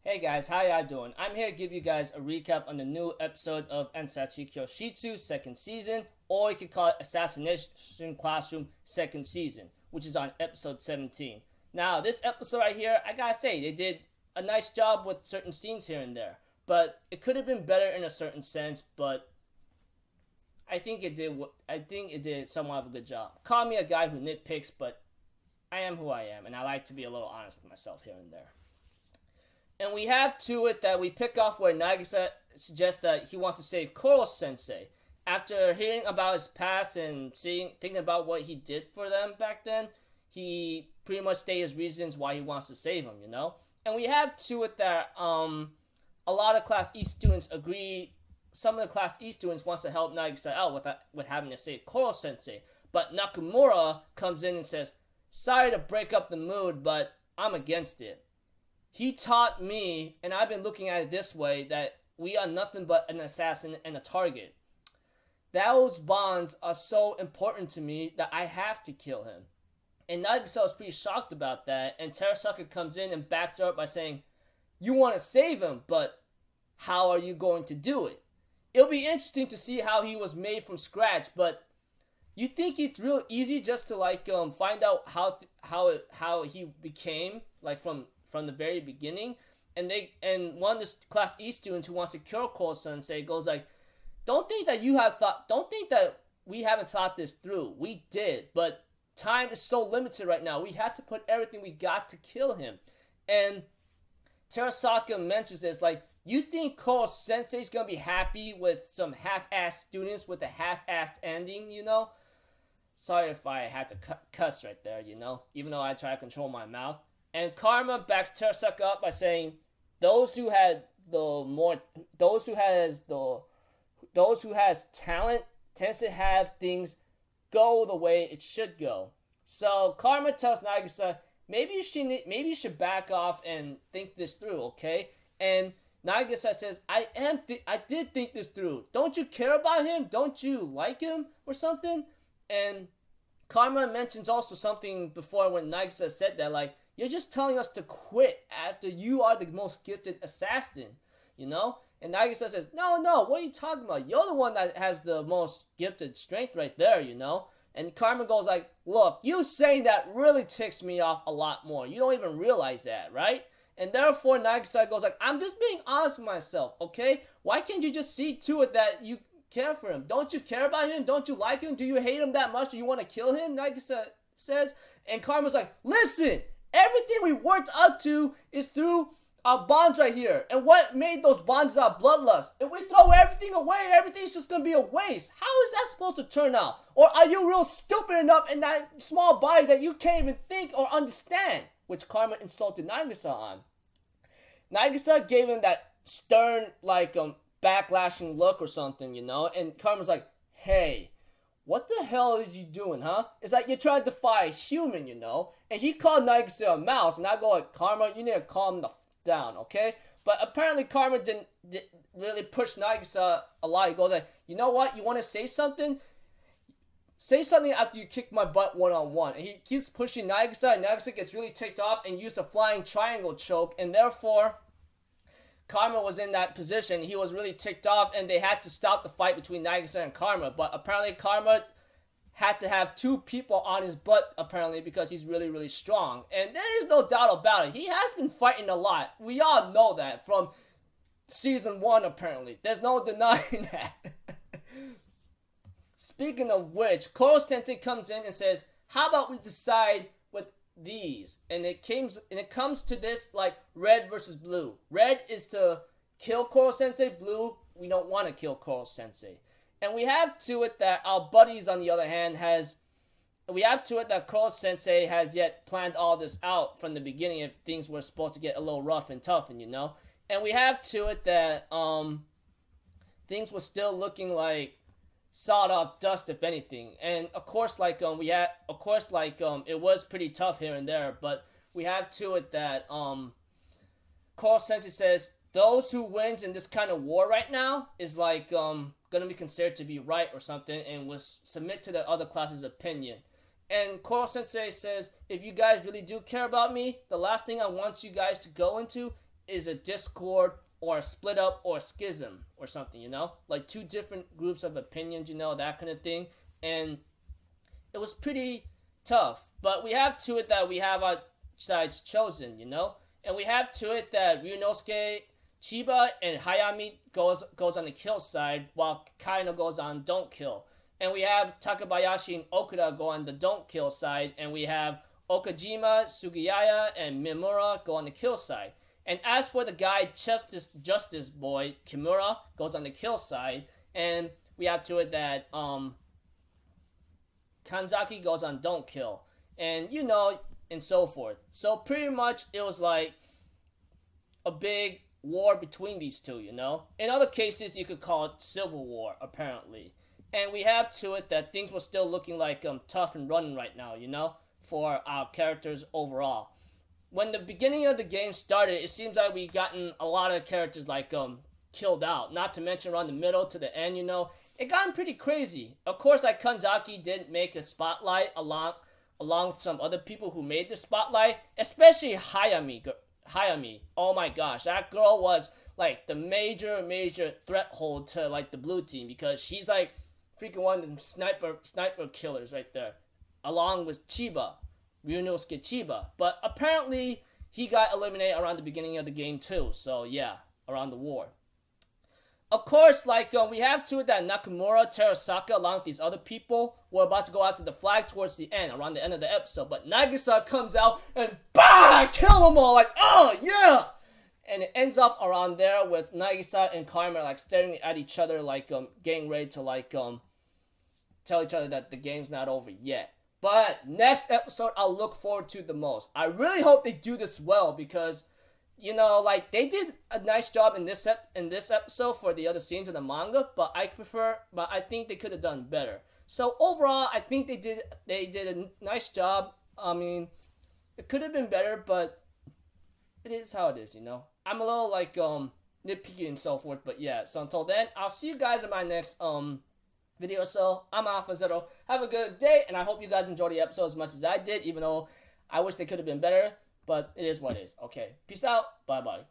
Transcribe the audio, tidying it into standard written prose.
Hey guys, how y'all doing? I'm here to give you guys a recap on the new episode of Ansatsu Kyoushitsu second season, or you could call it Assassination Classroom second season, which is on episode 17. Now, this episode right here, I gotta say, they did a nice job with certain scenes here and there, but it could have been better in a certain sense, but I think it did somewhat of a good job. Call me a guy who nitpicks, but I am who I am, and I like to be a little honest with myself here and there. And we have to it that we pick off where Nagisa suggests that he wants to save Koro-sensei. After hearing about his past and thinking about what he did for them back then, he pretty much stated his reasons why he wants to save him, you know? And we have to it that a lot of Class E students agree. Some of the Class E students wants to help Nagisa out with having to save Koro-sensei. But Nakamura comes in and says, "Sorry to break up the mood, but I'm against it. He taught me, and I've been looking at it this way, that we are nothing but an assassin and a target. Those bonds are so important to me that I have to kill him." And Nagisa was pretty shocked about that, and Terasaka comes in and backs her up by saying, "You want to save him, but how are you going to do it?" It'll be interesting to see how he was made from scratch, but you think it's real easy just to find out how he became from the very beginning. And one of the Class E students who wants to cure Koro-sensei goes like, don't think that we haven't thought this through. We did, but time is so limited right now. We had to put everything we got to kill him. And Terasaka mentions this, like, you think Koro-sensei's gonna be happy with some half-assed students with a half-assed ending, you know? Sorry if I had to cuss right there, you know, even though I try to control my mouth. And Karma backs Terasaka up by saying, those who has talent tends to have things go the way it should go. So Karma tells Nagisa, maybe you should back off and think this through, okay? And Nagisa says, I did think this through. Don't you care about him? Don't you like him or something? And Karma mentions also something before when Nagisa said that, like, you're just telling us to quit after you are the most gifted assassin, you know? And Nagisa says, no, what are you talking about? You're the one that has the most gifted strength right there, you know? And Karma goes like, look, you saying that really ticks me off a lot more. You don't even realize that, right? And therefore, Nagisa goes like, I'm just being honest with myself, okay? Why can't you just see to it that you care for him? Don't you care about him? Don't you like him? Do you hate him that much? Do you want to kill him? Nagisa says. And Karma's like, listen, everything we worked up to is through our bonds right here. And what made those bonds is our bloodlust. If we throw everything away, everything's just going to be a waste. How is that supposed to turn out? Or are you real stupid enough in that small body that you can't even think or understand? Which Karma insulted Nagisa on. Nagisa gave him that stern, backlashing look or something, you know? And Karma's like, hey, what the hell are you doing, huh? It's like you're trying to defy a human, you know? And he called Nagisa a mouse, and I go like, Karma, you need to calm the down, okay? But apparently Karma didn't really push Nagisa a lot. He goes like, you know what? You want to say something? Say something after you kick my butt one-on-one. And he keeps pushing Nagisa, and Nagisa gets really ticked off and used a flying triangle choke, and therefore Karma was in that position. He was really ticked off, and they had to stop the fight between Nagisa and Karma. But apparently Karma had to have two people on his butt, apparently, because he's really, really strong. And there is no doubt about it. He has been fighting a lot. We all know that from Season 1, apparently. There's no denying that. Speaking of which, Koro-sensei comes in and says, how about we decide with these? And it comes to this like red versus blue. Red is to kill Koro-sensei. Blue, we don't want to kill Koro-sensei. And we have to it that our buddies, on the other hand, that Koro-sensei has yet planned all this out from the beginning if things were supposed to get a little rough and tough, and you know. And we have to it that things were still looking like sawed off dust, if anything. And of course, it was pretty tough here and there, but we have to it that Koro-sensei says those who wins in this kind of war right now is gonna be considered to be right or something, and will submit to the other class's opinion. And Koro-sensei says, if you guys really do care about me, the last thing I want you guys to go into is a discord or a split up or a schism or something, you know? Like two different groups of opinions, you know, that kind of thing. And it was pretty tough. But we have to it that we have our sides chosen, you know? And we have to it that Ryunosuke, Chiba, and Hayami goes on the kill side, while Kaino goes on don't kill. And we have Takabayashi and Okuda go on the don't kill side, and we have Okajima, Sugiyaya, and Mimura go on the kill side. And as for the guy Justice Boy, Kimura, goes on the kill side, and we have to it that Kanzaki goes on don't kill. And you know, and so forth. So pretty much it was like a big war between these two, you know? In other cases, you could call it civil war, apparently. And we have to it that things were still looking like tough and running right now, you know? For our characters overall. When the beginning of the game started, it seems like we gotten a lot of characters like killed out. Not to mention around the middle to the end, you know? It gotten pretty crazy. Of course, like Kanzaki did make a spotlight along with some other people who made the spotlight, especially Hayami. Oh my gosh, that girl was like the major threat hold to like the blue team, because she's like freaking one of them sniper killers right there, along with Chiba, Ryunosuke Chiba. But apparently he got eliminated around the beginning of the game too. So yeah, around the war. Of course, like we have to it that Nakamura, Terasaka, along with these other people, were about to go after the flag towards the end, around the end of the episode. But Nagisa comes out and BAH! Kill them all! Like, oh yeah! And it ends up around there with Nagisa and Karma like staring at each other, like getting ready to like tell each other that the game's not over yet. But next episode, I'll look forward to the most. I really hope they do this well, because you know, like they did a nice job in this episode for the other scenes in the manga, but I think they could have done better. So overall, I think they did a nice job. I mean, it could have been better, but it is how it is, you know. I'm a little like nitpicky and so forth, but yeah. So until then, I'll see you guys in my next video. So I'm Alpha Zero. Have a good day, and I hope you guys enjoyed the episode as much as I did, even though I wish they could have been better. But it is what it is. Okay. Peace out. Bye-bye.